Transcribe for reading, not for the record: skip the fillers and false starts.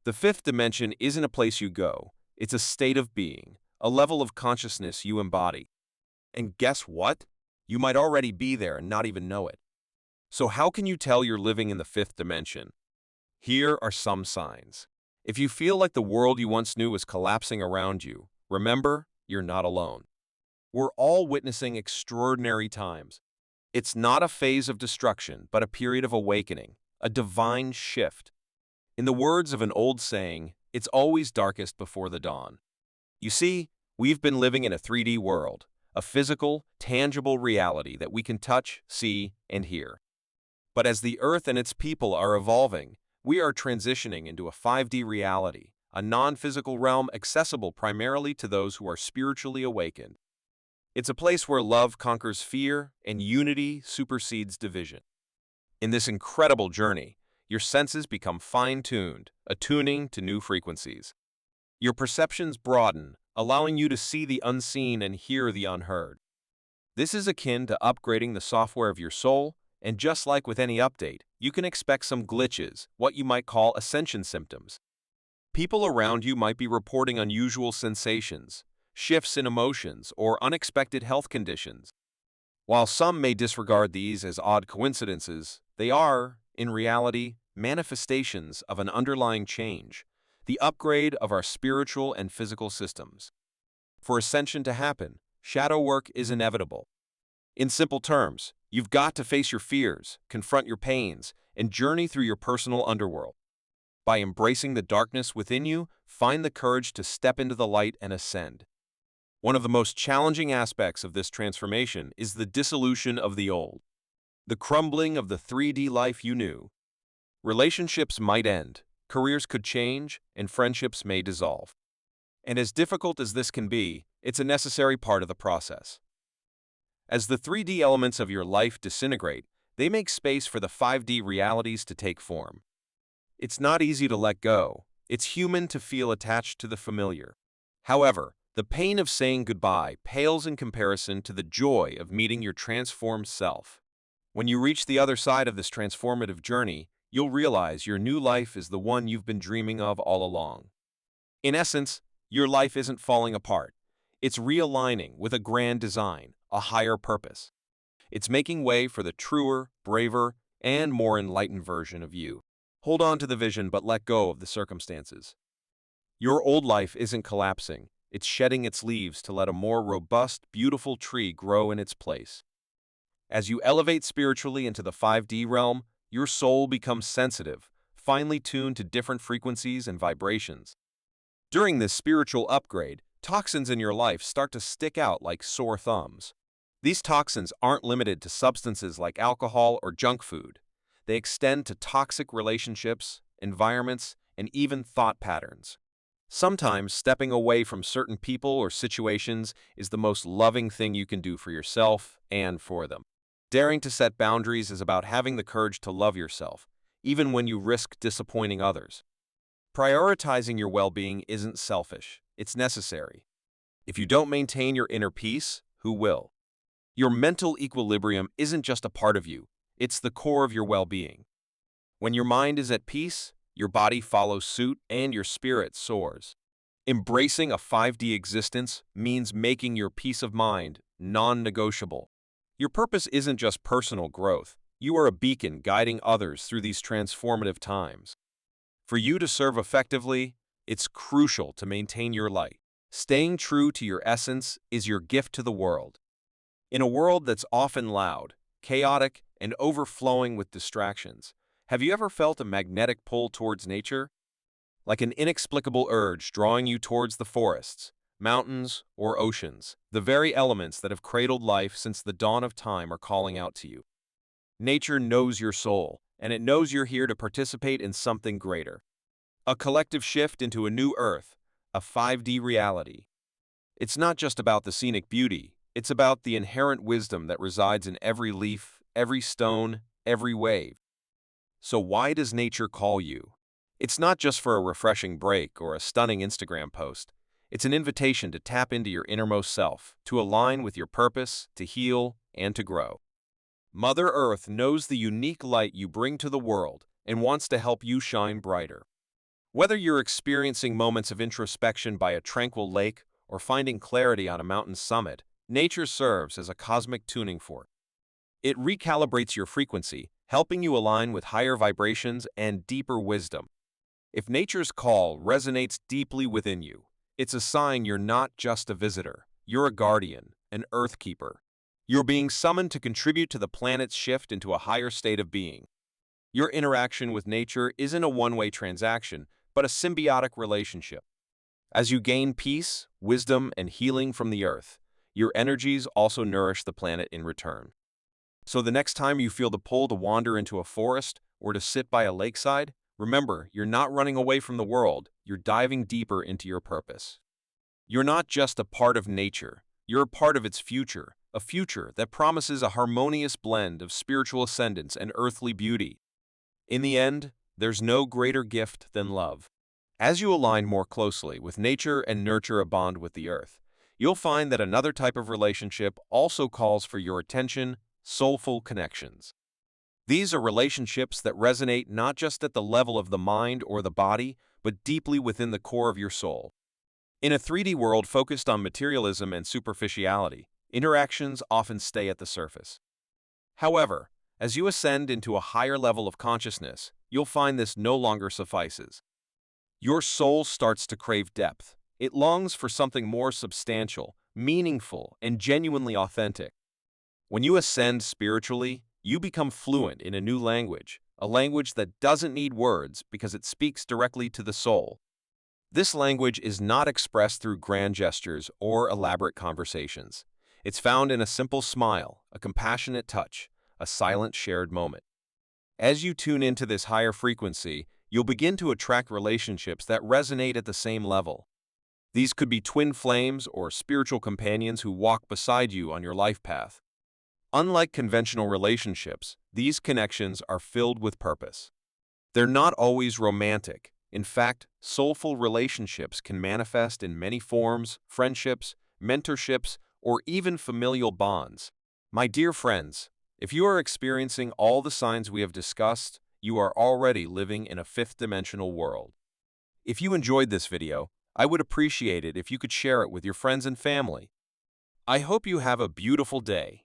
The fifth dimension isn't a place you go, it's a state of being, a level of consciousness you embody. And guess what? You might already be there and not even know it. So how can you tell you're living in the fifth dimension? Here are some signs. If you feel like the world you once knew is collapsing around you, remember, you're not alone. We're all witnessing extraordinary times. It's not a phase of destruction, but a period of awakening, a divine shift. In the words of an old saying, it's always darkest before the dawn. You see, we've been living in a 3D world, a physical, tangible reality that we can touch, see, and hear. But as the Earth and its people are evolving, we are transitioning into a 5D reality, a non-physical realm accessible primarily to those who are spiritually awakened. It's a place where love conquers fear and unity supersedes division. In this incredible journey, your senses become fine-tuned, attuning to new frequencies. Your perceptions broaden, allowing you to see the unseen and hear the unheard. This is akin to upgrading the software of your soul, and just like with any update, you can expect some glitches, what you might call ascension symptoms. People around you might be reporting unusual sensations, shifts in emotions, or unexpected health conditions. While some may disregard these as odd coincidences, they are, in reality, manifestations of an underlying change, the upgrade of our spiritual and physical systems. For ascension to happen, shadow work is inevitable. In simple terms, you've got to face your fears, confront your pains, and journey through your personal underworld. By embracing the darkness within you, find the courage to step into the light and ascend. One of the most challenging aspects of this transformation is the dissolution of the old, the crumbling of the 3D life you knew. Relationships might end, careers could change, and friendships may dissolve. And as difficult as this can be, it's a necessary part of the process. As the 3D elements of your life disintegrate, they make space for the 5D realities to take form. It's not easy to let go. It's human to feel attached to the familiar. However, the pain of saying goodbye pales in comparison to the joy of meeting your transformed self. When you reach the other side of this transformative journey, you'll realize your new life is the one you've been dreaming of all along. In essence, your life isn't falling apart. It's realigning with a grand design, a higher purpose. It's making way for the truer, braver, and more enlightened version of you. Hold on to the vision, but let go of the circumstances. Your old life isn't collapsing. It's shedding its leaves to let a more robust, beautiful tree grow in its place. As you elevate spiritually into the 5D realm, your soul becomes sensitive, finely tuned to different frequencies and vibrations. During this spiritual upgrade, toxins in your life start to stick out like sore thumbs. These toxins aren't limited to substances like alcohol or junk food. They extend to toxic relationships, environments, and even thought patterns. Sometimes stepping away from certain people or situations is the most loving thing you can do for yourself and for them. Daring to set boundaries is about having the courage to love yourself, even when you risk disappointing others. Prioritizing your well-being isn't selfish, it's necessary. If you don't maintain your inner peace, who will? Your mental equilibrium isn't just a part of you, it's the core of your well-being. When your mind is at peace, your body follows suit and your spirit soars. Embracing a 5D existence means making your peace of mind non-negotiable. Your purpose isn't just personal growth. You are a beacon guiding others through these transformative times. For you to serve effectively, it's crucial to maintain your light. Staying true to your essence is your gift to the world. In a world that's often loud, chaotic, and overflowing with distractions, have you ever felt a magnetic pull towards nature? Like an inexplicable urge drawing you towards the forests, mountains, or oceans, the very elements that have cradled life since the dawn of time are calling out to you. Nature knows your soul, and it knows you're here to participate in something greater. A collective shift into a new earth, a 5D reality. It's not just about the scenic beauty, it's about the inherent wisdom that resides in every leaf, every stone, every wave. So why does nature call you? It's not just for a refreshing break or a stunning Instagram post. It's an invitation to tap into your innermost self, to align with your purpose, to heal, and to grow. Mother Earth knows the unique light you bring to the world and wants to help you shine brighter. Whether you're experiencing moments of introspection by a tranquil lake or finding clarity on a mountain summit, nature serves as a cosmic tuning fork. It recalibrates your frequency, helping you align with higher vibrations and deeper wisdom. If nature's call resonates deeply within you, it's a sign you're not just a visitor, you're a guardian, an earth keeper. You're being summoned to contribute to the planet's shift into a higher state of being. Your interaction with nature isn't a one-way transaction, but a symbiotic relationship. As you gain peace, wisdom, and healing from the earth, your energies also nourish the planet in return. So the next time you feel the pull to wander into a forest or to sit by a lakeside, remember, you're not running away from the world, you're diving deeper into your purpose. You're not just a part of nature, you're a part of its future, a future that promises a harmonious blend of spiritual ascendance and earthly beauty. In the end, there's no greater gift than love. As you align more closely with nature and nurture a bond with the earth, you'll find that another type of relationship also calls for your attention: soulful connections. These are relationships that resonate not just at the level of the mind or the body, but deeply within the core of your soul. In a 3D world focused on materialism and superficiality, interactions often stay at the surface. However, as you ascend into a higher level of consciousness, you'll find this no longer suffices. Your soul starts to crave depth. It longs for something more substantial, meaningful, and genuinely authentic. When you ascend spiritually, you become fluent in a new language, a language that doesn't need words because it speaks directly to the soul. This language is not expressed through grand gestures or elaborate conversations. It's found in a simple smile, a compassionate touch, a silent shared moment. As you tune into this higher frequency, you'll begin to attract relationships that resonate at the same level. These could be twin flames or spiritual companions who walk beside you on your life path. Unlike conventional relationships, these connections are filled with purpose. They're not always romantic. In fact, soulful relationships can manifest in many forms: friendships, mentorships, or even familial bonds. My dear friends, if you are experiencing all the signs we have discussed, you are already living in a fifth-dimensional world. If you enjoyed this video, I would appreciate it if you could share it with your friends and family. I hope you have a beautiful day.